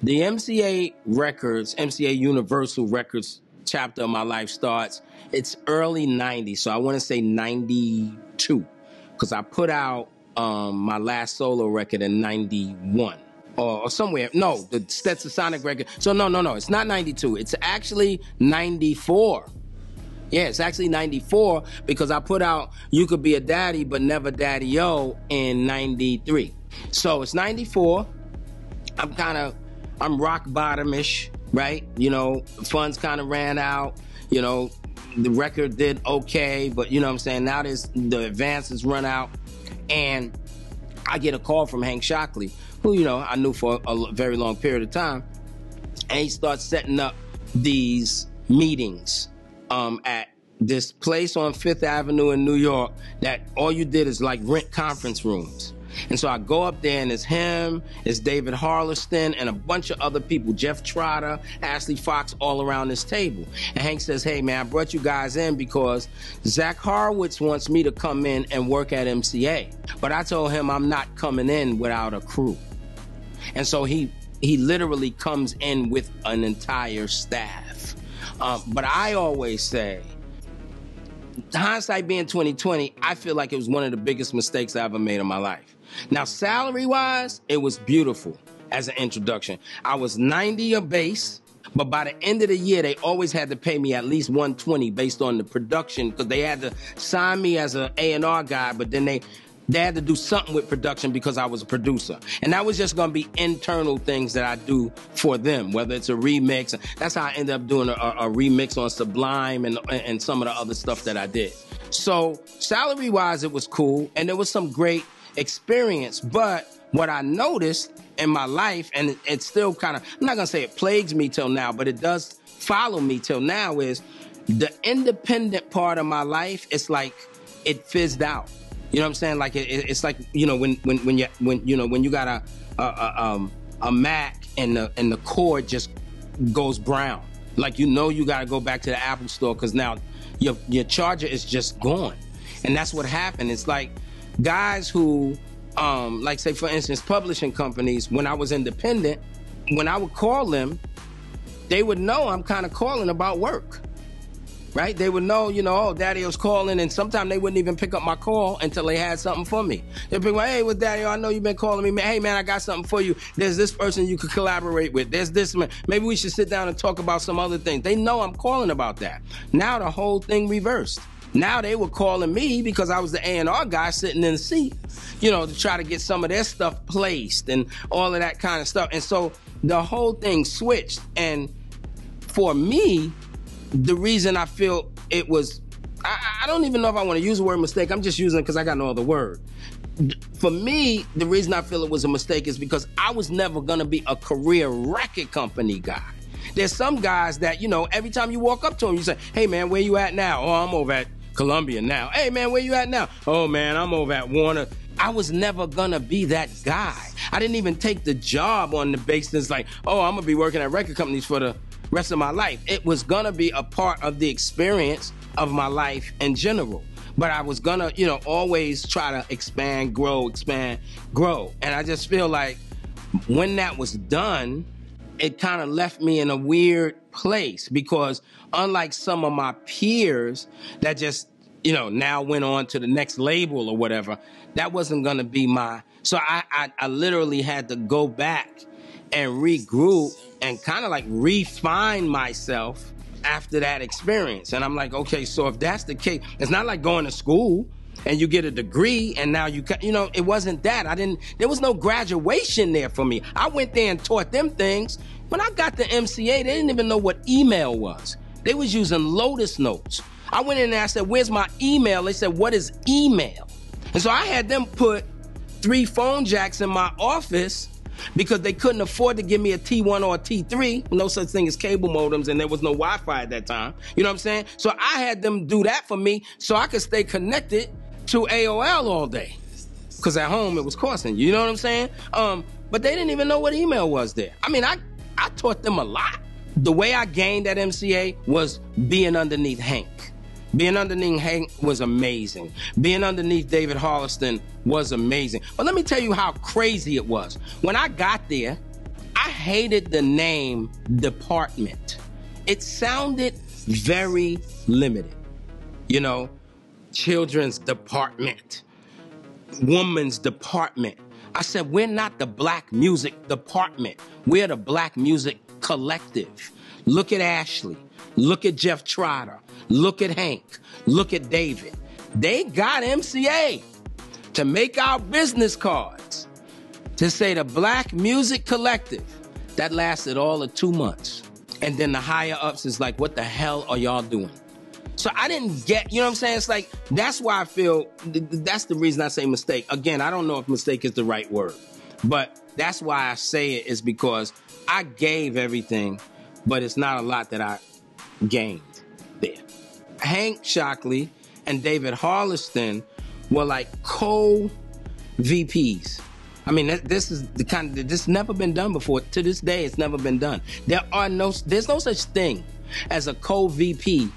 The MCA Records, MCA Universal Records chapter of my life starts, it's early 90s, so I want to say 92, because I put out my last solo record in 91. Or somewhere, no, the Stetsasonic record. So no, it's not 92, it's actually 94. Yeah, it's actually 94, because I put out You Could Be a Daddy But Never Daddy-O in 93. So it's 94. I'm rock bottom-ish, right? You know, funds kind of ran out. You know, the record did okay, but you know what I'm saying? Now the advances run out. And I get a call from Hank Shocklee, who, you know, I knew for a very long period of time. And he starts setting up these meetings at this place on Fifth Avenue in New York that all you did is like rent conference rooms. And so I go up there, and it's him, it's David Harleston, and a bunch of other people, Jeff Trotter, Ashley Fox, all around this table. And Hank says, hey man, I brought you guys in because Zach Horowitz wants me to come in and work at MCA. But I told him I'm not coming in without a crew. And so he literally comes in with an entire staff. But I always say, hindsight being 2020, I feel like it was one of the biggest mistakes I ever made in my life. Now, salary-wise, it was beautiful as an introduction. I was 90 a base, but by the end of the year, they always had to pay me at least 120 based on the production, because they had to sign me as an A&R guy, but then they had to do something with production because I was a producer. And that was just going to be internal things that I do for them, whether it's a remix. That's how I ended up doing a remix on Sublime and some of the other stuff that I did. So salary-wise, it was cool, and there was some great experience. But what I noticed in my life, and it's still kind of, I'm not going to say it plagues me till now, but it does follow me till now, is the independent part of my life, it's like it fizzed out. You know what I'm saying? Like it's like, you know, when you got a Mac and the cord just goes brown. Like, you know, you got to go back to the Apple store because now your charger is just gone. And that's what happened. It's like guys who, like say for instance, publishing companies, when I was independent, when I would call them, they would know I'm kind of calling about work. Right? They would know, you know, oh, Daddy was calling, and sometimes they wouldn't even pick up my call until they had something for me. They'd be like, hey, what's Daddy? I know you've been calling me. Hey, man, I got something for you. There's this person you could collaborate with. There's this man. Maybe we should sit down and talk about some other things. They know I'm calling about that. Now the whole thing reversed. Now they were calling me because I was the A&R guy sitting in the seat, you know, to try to get some of their stuff placed and all of that kind of stuff. And so the whole thing switched. And for me, the reason I feel it was, I don't even know if I want to use the word mistake. I'm just using it because I got no other word. For me, the reason I feel it was a mistake is because I was never going to be a career record company guy. There's some guys that, you know, every time you walk up to them, you say, hey, man, where you at now? Oh, I'm over at Columbia now. Hey, man, where you at now? Oh, man, I'm over at Warner. I was never going to be that guy. I didn't even take the job on the basis like, oh, I'm going to be working at record companies for the rest of my life. It was gonna be a part of the experience of my life in general. But I was gonna, you know, always try to expand, grow. And I just feel like when that was done, it kind of left me in a weird place, because unlike some of my peers that just, you know, now went on to the next label or whatever, that wasn't gonna be so I literally had to go back and regroup and kind of like refine myself after that experience. And I'm like, okay, so if that's the case, it's not like going to school and you get a degree and now you know, it wasn't that. There was no graduation there for me. I went there and taught them things. When I got to MCA, they didn't even know what email was. They was using Lotus Notes. I went in there and I said, where's my email? They said, what is email? And so I had them put 3 phone jacks in my office because they couldn't afford to give me a T1 or a T3, no such thing as cable modems, and there was no Wi-Fi at that time. You know what I'm saying? So I had them do that for me so I could stay connected to AOL all day. Because at home it was costing, you know what I'm saying? But they didn't even know what email was there. I mean, I taught them a lot. The way I gained at MCA was being underneath Hank. Being underneath Hank was amazing. Being underneath David Harleston was amazing. But let me tell you how crazy it was. When I got there, I hated the name department. It sounded very limited. You know, children's department, woman's department. I said, we're not the black music department. We're the black music collective. Look at Ashley. Look at Jeff Trotter. Look at Hank. Look at David. They got MCA to make our business cards to say the Black Music Collective. That lasted all of 2 months. And then the higher ups is like, what the hell are y'all doing? So I didn't get, you know what I'm saying? It's like, that's why I feel, that's the reason I say mistake. Again, I don't know if mistake is the right word, but that's why I say it is because I gave everything, but it's not a lot that I gained there. Hank Shocklee and David Harleston were like co-VPs. I mean, this is the kind of, this never been done before. To this day, it's never been done. There's no such thing as a co-VP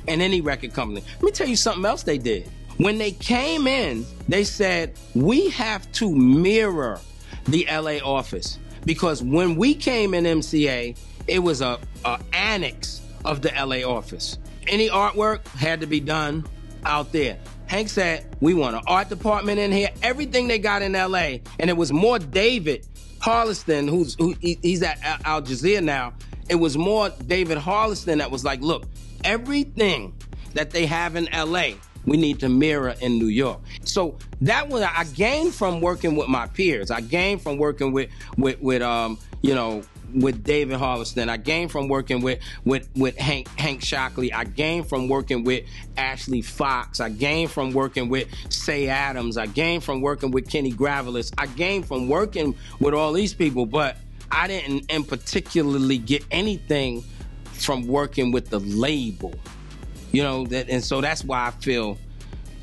in any record company. Let me tell you something else they did. When they came in, they said, we have to mirror the LA office. Because when we came in MCA, it was a annex of the LA office. Any artwork had to be done out there. Hank said, we want an art department in here, everything they got in LA. And it was more David Harleston, he's at Al Jazeera now. It was more David Harleston that was like, look, everything that they have in LA, we need to mirror in New York. So that was, I gained from working with my peers. I gained from working with David Harleston. I gained from working with Hank Shocklee. I gained from working with Ashley Fox. I gained from working with Say Adams. I gained from working with Kenny Gravelis. I gained from working with all these people, but I didn't in particularly get anything from working with the label. You know, and so that's why I feel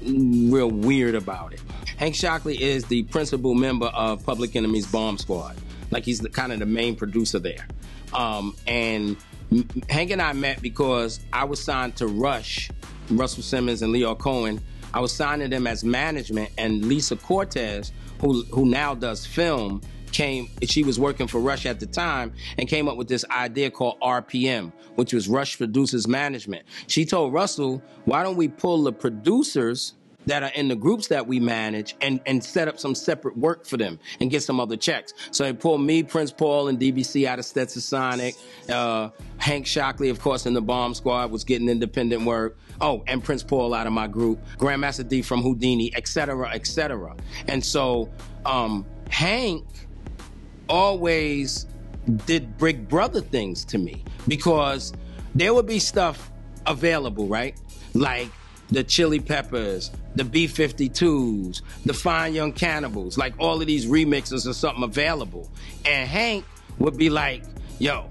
real weird about it. Hank Shocklee is the principal member of Public Enemy's Bomb Squad. Like, he's kind of the main producer there. And Hank and I met because I was signed to Russell Simmons and Leo Cohen. I was signed to them as management, and Lisa Cortez, who now does film, she was working for Rush at the time and came up with this idea called RPM, which was Rush Producers Management. She told Russell, why don't we pull the producers that are in the groups that we manage and set up some separate work for them and get some other checks. So they pulled me, Prince Paul, and DBC out of Stetson Sonic. Hank Shocklee, of course, in the Bomb Squad was getting independent work. Oh, and Prince Paul out of my group. Grandmaster D from Houdini, et cetera, et cetera. And so Hank always did Big Brother things to me because there would be stuff available, right? Like the Chili Peppers, the B-52s, the Fine Young Cannibals, like all of these remixes or something available. And Hank would be like, yo,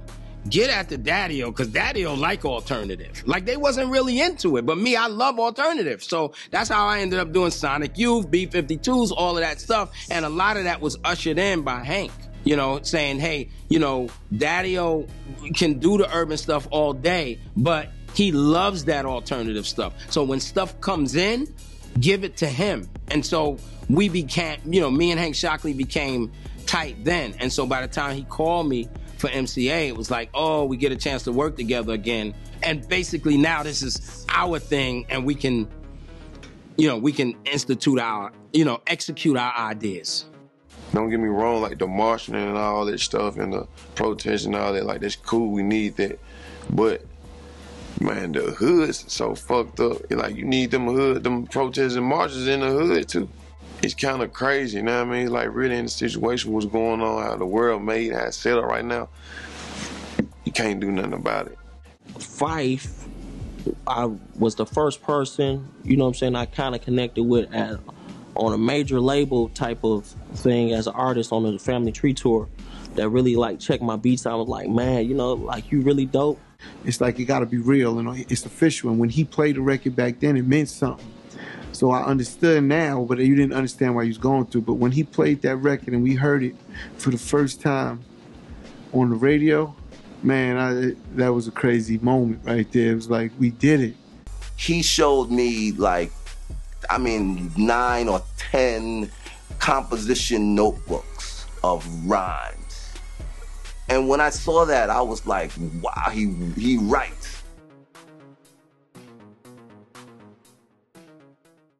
get at the Daddy-O, because Daddy-O like alternative. Like, they wasn't really into it, but me, I love alternative. So that's how I ended up doing Sonic Youth, B-52s, all of that stuff. And a lot of that was ushered in by Hank. You know, saying, hey, you know, Daddy-O can do the urban stuff all day, but he loves that alternative stuff. So when stuff comes in, give it to him. And so we became, you know, me and Hank Shocklee became tight then. And so by the time he called me for MCA, it was like, oh, we get a chance to work together again. And basically now this is our thing, and we can, you know, we can institute our, you know, execute our ideas. Don't get me wrong, like the marching and all that stuff and the protest and all that, like, that's cool, we need that. But, man, the hood's so fucked up. Like, you need them protests and marches in the hood, too. It's kind of crazy, you know what I mean? Like, really in the situation what's going on, how the world made, how it's set up right now, you can't do nothing about it. Fife, I was the first person, you know what I'm saying, I kind of connected with on a major label type of thing as an artist on the Family Tree Tour that really like checked my beats. I was like, man, you know, like, you really dope. It's like, it gotta be real and it's official. And when he played the record back then, it meant something. So I understood now, but you didn't understand what he was going through. But when he played that record and we heard it for the first time on the radio, man, that was a crazy moment right there. It was like, we did it. He showed me, like, I mean, 9 or 10 composition notebooks of rhymes. And when I saw that, I was like, wow, he writes.